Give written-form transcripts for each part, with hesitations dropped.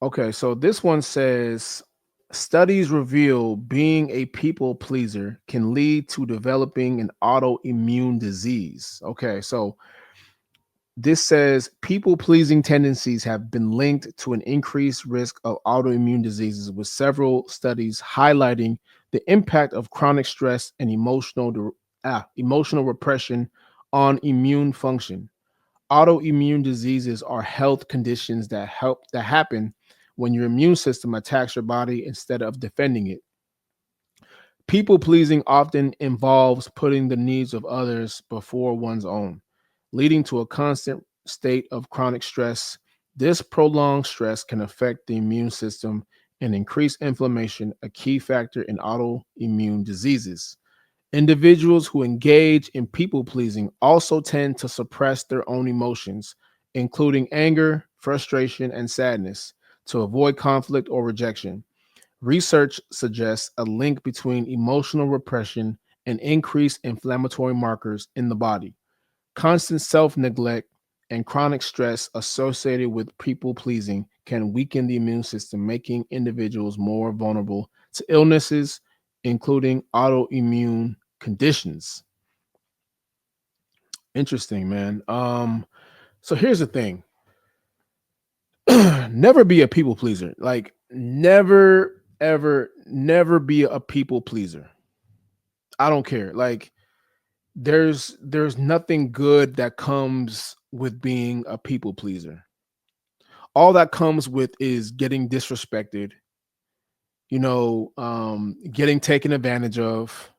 Okay, so this one says studies reveal being a people pleaser can lead to developing an autoimmune disease. Okay, so this says people pleasing tendencies have been linked to an increased risk of autoimmune diseases, with several studies highlighting the impact of chronic stress and emotional repression on immune function. Autoimmune diseases are health conditions that happen when your immune system attacks your body instead of defending it. People pleasing often involves putting the needs of others before one's own, leading to a constant state of chronic stress. This prolonged stress can affect the immune system and increase inflammation, a key factor in autoimmune diseases. Individuals who engage in people pleasing also tend to suppress their own emotions, including anger, frustration, and sadness, to avoid conflict or rejection. Research suggests a link between emotional repression and increased inflammatory markers in the body. Constant self neglect and chronic stress associated with people pleasing can weaken the immune system, making individuals more vulnerable to illnesses, including autoimmune conditions. Interesting, man. So here's the thing. Never be a people pleaser. Like never, ever, never be a people pleaser. I don't care. Like there's nothing good that comes with being a people pleaser. All that comes with is getting disrespected, getting taken advantage of,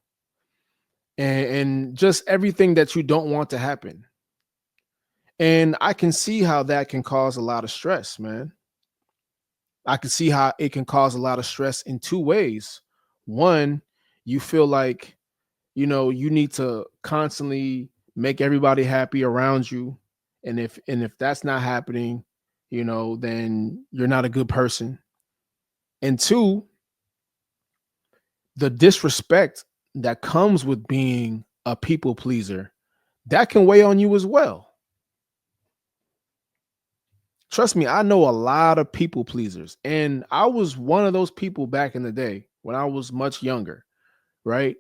and just everything that you don't want to happen. And I can see how that can cause a lot of stress, man. I can see how it can cause a lot of stress in two ways. One, you feel like, you need to constantly make everybody happy around you. And if that's not happening, then you're not a good person. And two, the disrespect that comes with being a people pleaser, that can weigh on you as well. Trust me, I know a lot of people pleasers, and I was one of those people back in the day when I was much younger, right?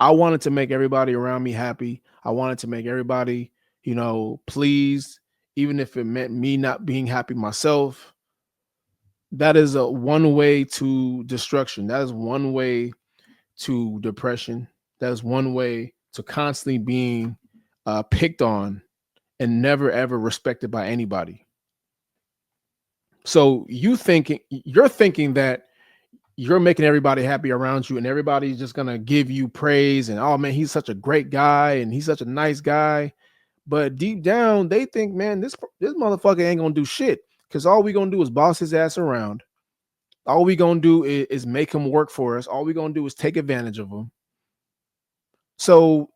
I wanted to make everybody around me happy. I wanted to make everybody, pleased, even if it meant me not being happy myself. That is a one way to destruction. That is one way to depression. That is one way to constantly being picked on and never ever respected by anybody. So you're thinking that you're making everybody happy around you and everybody's just gonna give you praise and, oh man, he's such a great guy and he's such a nice guy. But deep down, they think, man, this motherfucker ain't gonna do shit. Cause all we gonna do is boss his ass around. All we gonna do is make him work for us. All we gonna do is take advantage of him. So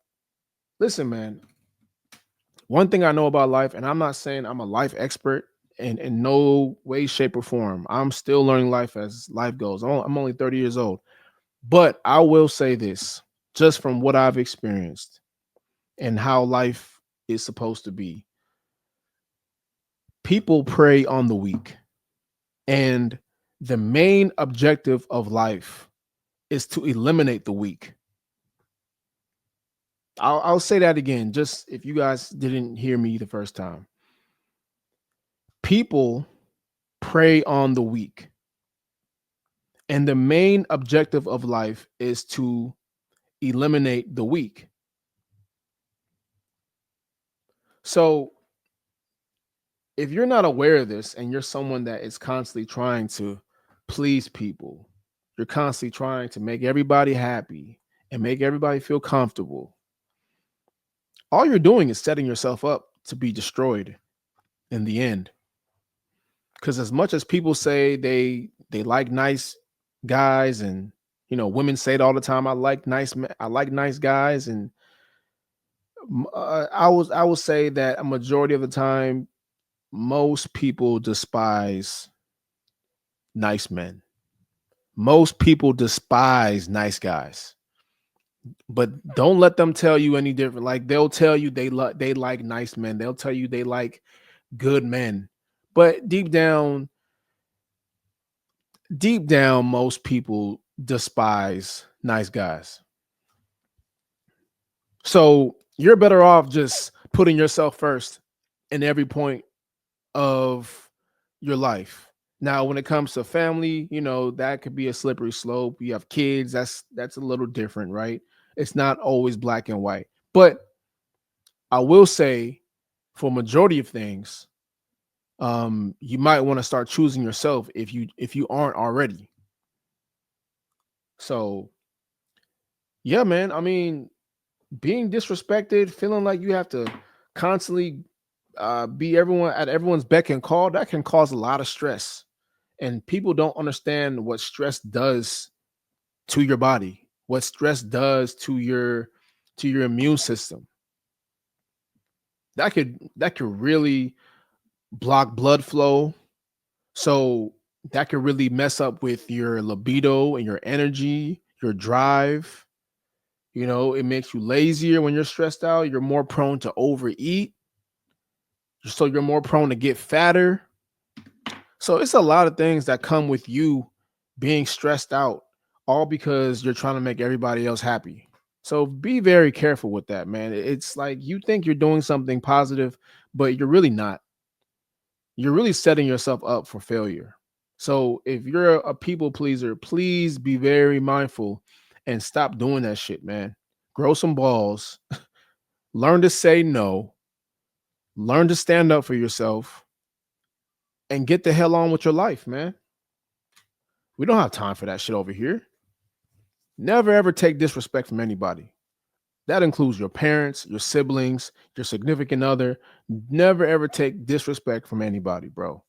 listen, man, one thing I know about life, and I'm not saying I'm a life expert in no way, shape, or form. I'm still learning life as life goes. I'm only 30 years old. But I will say this, just from what I've experienced and how life is supposed to be. People prey on the weak. And the main objective of life is to eliminate the weak. I'll say that again, just if you guys didn't hear me the first time. People prey on the weak. And the main objective of life is to eliminate the weak. So if you're not aware of this and you're someone that is constantly trying to please people, you're constantly trying to make everybody happy and make everybody feel comfortable, all you're doing is setting yourself up to be destroyed in the end. Because as much as people say they like nice guys, and women say it all the time, I like nice guys, and I will say that a majority of the time most people despise nice men. Most people despise nice guys, but don't let them tell you any different. Like they'll tell you they like nice men. They'll tell you they like good men, but deep down, deep down, most people despise nice guys. So you're better off just putting yourself first in every point of your life. Now, when it comes to family, that could be a slippery slope. You have kids, that's a little different, right? It's not always black and white. But I will say for majority of things, you might want to start choosing yourself if you aren't already. So yeah, man. I mean, being disrespected, feeling like you have to constantly be everyone's beck and call, that can cause a lot of stress. And people don't understand what stress does to your body, what stress does to your immune system. That could really block blood flow. So that could really mess up with your libido and your energy, your drive. It makes you lazier when you're stressed out. You're more prone to overeat. So you're more prone to get fatter. So it's a lot of things that come with you being stressed out, all because you're trying to make everybody else happy. So be very careful with that, man. It's like you think you're doing something positive, but you're really not. You're really setting yourself up for failure. So if you're a people pleaser, please be very mindful and stop doing that shit, man. Grow some balls, learn to say no, learn to stand up for yourself, and get the hell on with your life, man. We don't have time for that shit over here. Never ever take disrespect from anybody. That includes your parents, your siblings, your significant other. Never ever take disrespect from anybody, bro.